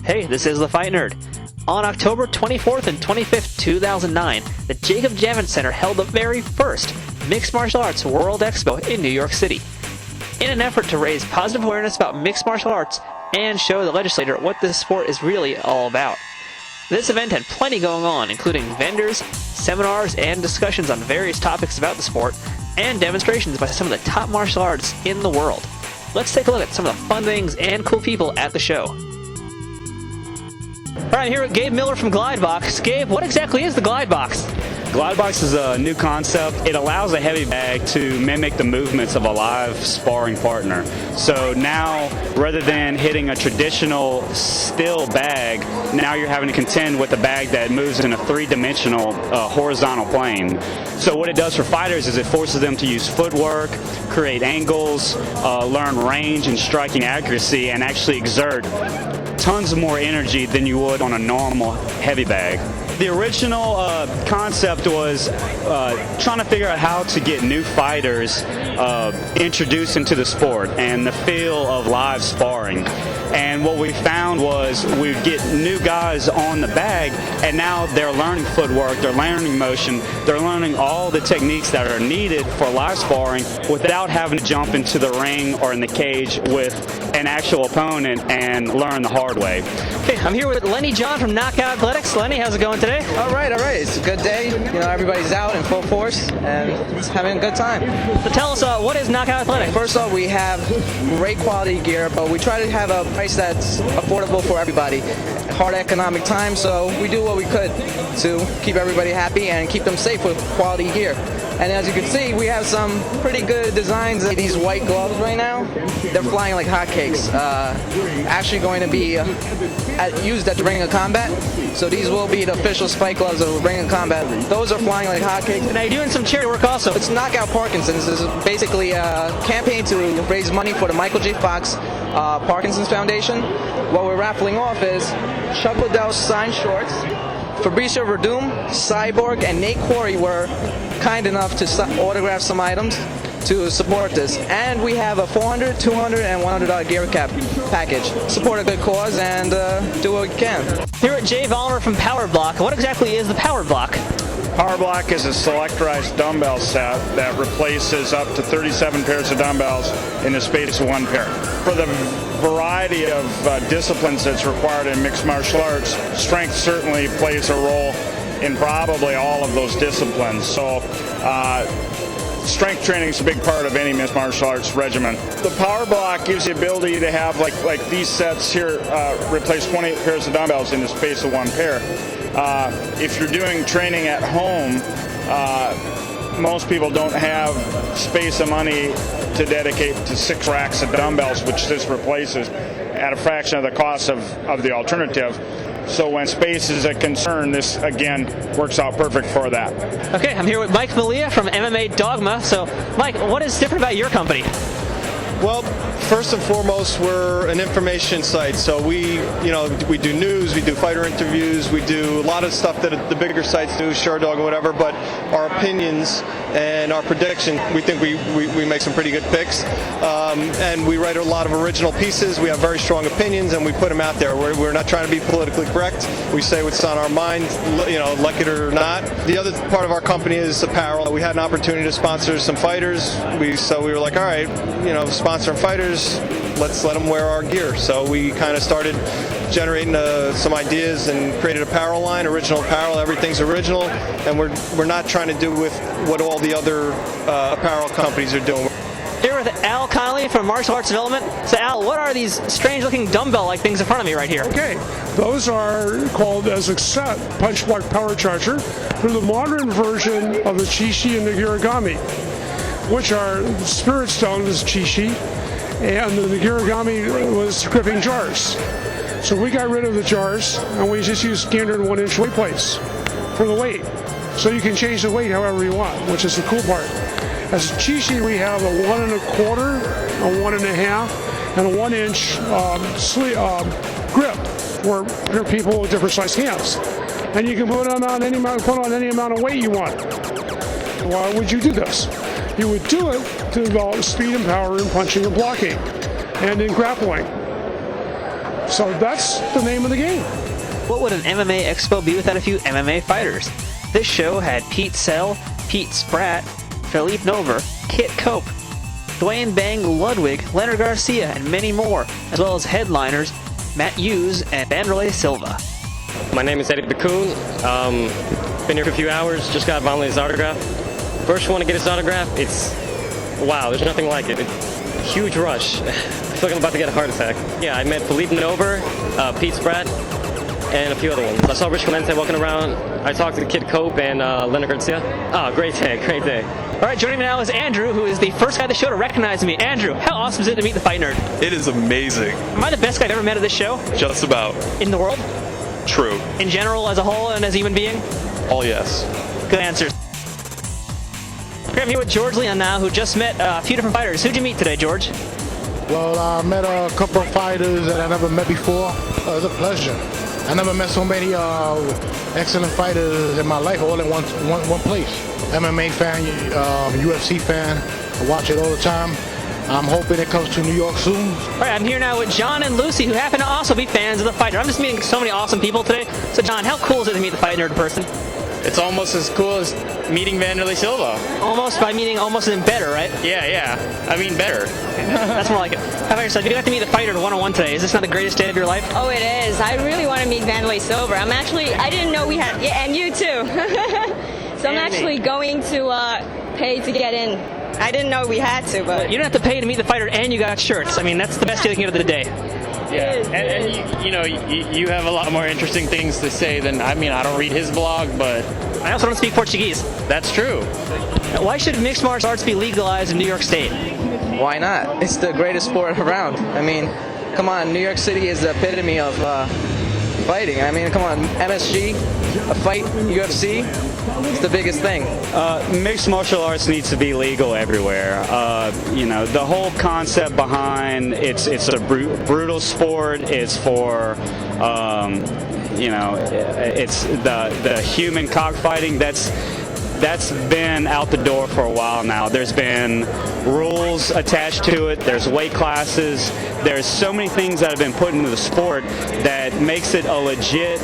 Hey, this is the Fight Nerd. On October 24th and 25th, 2009, the Jacob Javitts Center held the very first Mixed Martial Arts World Expo in New York City. In an effort to raise positive awareness about mixed martial arts and show the legislator what this sport is really all about. This event had plenty going on, including vendors, seminars, and discussions on various topics about the sport, and demonstrations by some of the top martial arts in the world. Let's take a look at some of the fun things and cool people at the show. Alright, I'm here with Gabe Miller from Glidebox. Gabe, what exactly is the Glidebox? Glidebox is a new concept. It allows a heavy bag to mimic the movements of a live sparring partner. So now, rather than hitting a traditional still bag, now you're having to contend with a bag that moves in a three-dimensional horizontal plane. So what it does for fighters is it forces them to use footwork, create angles, learn range and striking accuracy, and actually exert tons more energy than you would on a normal heavy bag. The original concept was trying to figure out how to get new fighters introduced into the sport and the feel of live sparring. And what we found was we'd get new guys on the bag, and now they're learning footwork, they're learning motion, they're learning all the techniques that are needed for live sparring without having to jump into the ring or in the cage with an actual opponent and learn the hard way. Okay, I'm here with Lenny John from Knockout Athletics. Lenny, how's it going today? All right. It's a good day. You know, everybody's out in full force and it's having a good time. So tell us, what is Knockout Athletics? First off, we have great quality gear, but we try to have a price that's affordable for everybody. Hard economic times, so we do what we could to keep everybody happy and keep them safe with quality gear. And as you can see, we have some pretty good designs. These white gloves right now, they're flying like hotcakes. Actually going to be used at the Ring of Combat. So these will be the official spike gloves of Ring of Combat. Those are flying like hotcakes. Now you're doing some charity work also. It's Knockout Parkinson's. This is basically a campaign to raise money for the Michael J. Fox Parkinson's Foundation. What we're raffling off is Chuck Liddell's signed shorts. Fabricio Verdum, Cyborg, and Nate Quarry were kind enough to autograph some items to support this. And we have a $400, $200, and $100 gear cap package. Support a good cause and do what we can. Here at Jay Vollmer from Power Block, what exactly is the Power Block? Power Block is a selectorized dumbbell set that replaces up to 37 pairs of dumbbells in the space of one pair. For the variety of disciplines that's required in mixed martial arts, strength certainly plays a role in probably all of those disciplines. So strength training is a big part of any mixed martial arts regimen. The Power Block gives the ability to have, like these sets here, replace 28 pairs of dumbbells in the space of one pair. If you're doing training at home, most people don't have space and money to dedicate to 6 racks of dumbbells, which this replaces at a fraction of the cost of the alternative. So when space is a concern, this again works out perfect for that. Okay, I'm here with Mike Malia from MMA Dogma. So Mike, what is different about your company? Well, first and foremost, we're an information site. So we do news, we do fighter interviews, we do a lot of stuff that the bigger sites do, Sherdog and whatever. But our opinions and our prediction, we think we make some pretty good picks. And we write a lot of original pieces. We have very strong opinions, and we put them out there. We're not trying to be politically correct. We say what's on our mind, like it or not. The other part of our company is apparel. We had an opportunity to sponsor some fighters. So we were like, all right, sponsoring fighters, let's let them wear our gear. So we kind of started generating some ideas and created apparel line, original apparel. Everything's original, and we're not trying to do with what all the other apparel companies are doing. Here with Al Connolly from Martial Arts Development. So Al, what are these strange-looking dumbbell-like things in front of me right here? Okay, those are called as a set punch block power charger. They're the modern version of the Chishi and the Girigami, which are spirit stone was Chishi, and the Girigami was gripping jars. So we got rid of the jars, and we just used standard 1-inch weight plates for the weight. So you can change the weight however you want, which is the cool part. As Chishi, we have a 1 1/4, a 1 1/2, and a 1-inch grip for people with different sized hands. And you can put on any amount of weight you want. Why would you do this? You would do it to develop speed and power in punching and blocking, and in grappling. So that's the name of the game. What would an MMA Expo be without a few MMA fighters? This show had Pete Sell, Pete Spratt, Philippe Nover, Kit Cope, Dwayne Bang Ludwig, Leonard Garcia, and many more, as well as headliners Matt Hughes and Vanderlei Silva. My name is Eddie Bakun. Been here for a few hours, just got Vanderlei's autograph. First one to get his autograph, it's wow, there's nothing like it. Huge rush. I feel like I'm about to get a heart attack. Yeah, I met Philippe Nover, Pete Spratt, and a few other ones. I saw Rich Clemente walking around. I talked to Kid Cope and Leonard Garcia. Oh, great day, great day. All right, joining me now is Andrew, who is the first guy at the show to recognize me. Andrew, how awesome is it to meet the Fight Nerd? It is amazing. Am I the best guy I've ever met at this show? Just about. In the world? True. In general, as a whole, and as a human being? All yes. Good answers. Okay, I'm here with George Leon now, who just met a few different fighters. Who'd you meet today, George? Well, I met a couple of fighters that I never met before. It was a pleasure. I never met so many excellent fighters in my life all in one place. MMA fan, UFC fan. I watch it all the time. I'm hoping it comes to New York soon. All right, I'm here now with John and Lucy, who happen to also be fans of the Fight Nerd. I'm just meeting so many awesome people today. So, John, how cool is it to meet the Fight Nerd in person? It's almost as cool as meeting Vanderlei Silva. Almost by meaning almost in better, right? Yeah. I mean better. That's more like it. How about yourself? You got to meet the Fight Nerd one-on-one today. Is this not the greatest day of your life? Oh, it is. I really want to meet Vanderlei Silva. I didn't know we had, yeah, and you too. So I'm actually going to pay to get in. I didn't know we had to, but... You don't have to pay to meet the fighter, and you got shirts. I mean, that's the best deal you can get of the day. Yeah, and you know, you have a lot more interesting things to say than, I mean, I don't read his blog, but... I also don't speak Portuguese. That's true. Why should mixed martial arts be legalized in New York State? Why not? It's the greatest sport around. I mean, come on, New York City is the epitome of fighting. I mean, come on, MSG, a fight, UFC, it's the biggest thing. Mixed martial arts needs to be legal everywhere. You know, the whole concept behind it's a brutal sport. It's for you know, it's the human cockfighting. That's been out the door for a while now. There's been rules attached to it. There's weight classes. There's so many things that have been put into the sport that makes it a legit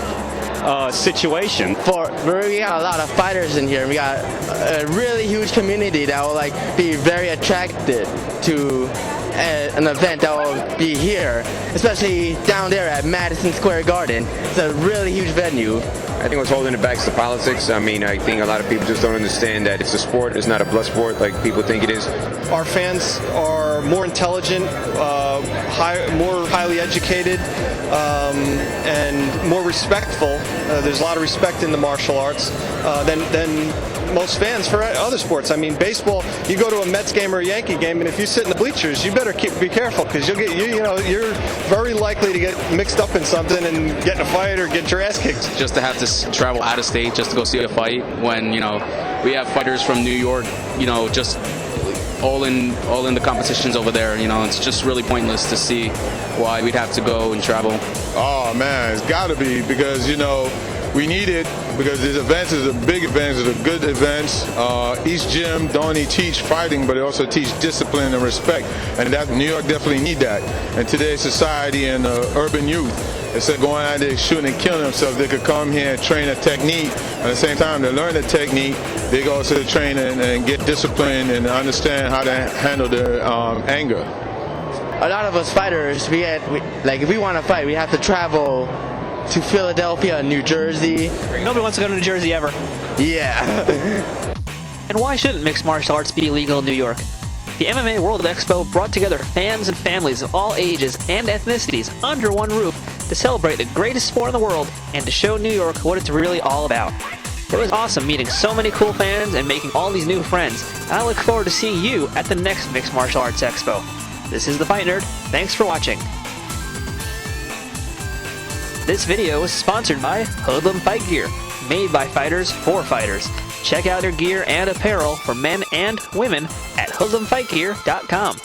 situation. We got a lot of fighters in here. We got a really huge community that will be very attracted to an event that will be here, especially down there at Madison Square Garden. It's a really huge venue. I think what's holding it back is the politics. I mean, I think a lot of people just don't understand that it's a sport. It's not a blood sport like people think it is. Our fans are more intelligent, more highly educated, and more respectful. There's a lot of respect in the martial arts than most fans for other sports. I mean, baseball, you go to a Mets game or a Yankee game, and if you sit in the bleachers, you better be careful, because you're very likely to get mixed up in something and get in a fight or get your ass kicked. Just to have to travel out of state just to go see a fight when, you know, we have fighters from New York, you know, just all in the competitions over there. You know, it's just really pointless to see why we'd have to go and travel. Oh man, it's got to be, because, you know, we need it, because these events is a big events, are good events. Each gym don't only teach fighting, but they also teach discipline and respect, and that New York definitely need that. And today's society and urban youth, instead of going out there shooting and killing themselves, they could come here and train a technique. At the same time, they learn the technique, they go to the train and get disciplined and understand how to handle their anger. A lot of us fighters, if we want to fight, we have to travel to Philadelphia, New Jersey. Nobody wants to go to New Jersey ever. Yeah. And why shouldn't mixed martial arts be legal in New York? The MMA World Expo brought together fans and families of all ages and ethnicities under one roof to celebrate the greatest sport in the world and to show New York what it's really all about. It was awesome meeting so many cool fans and making all these new friends, and I look forward to seeing you at the next Mixed Martial Arts Expo. This is The Fight Nerd. Thanks for watching. This video is sponsored by Hoodlum Fight Gear, made by fighters for fighters. Check out their gear and apparel for men and women at hoodlumfightgear.com.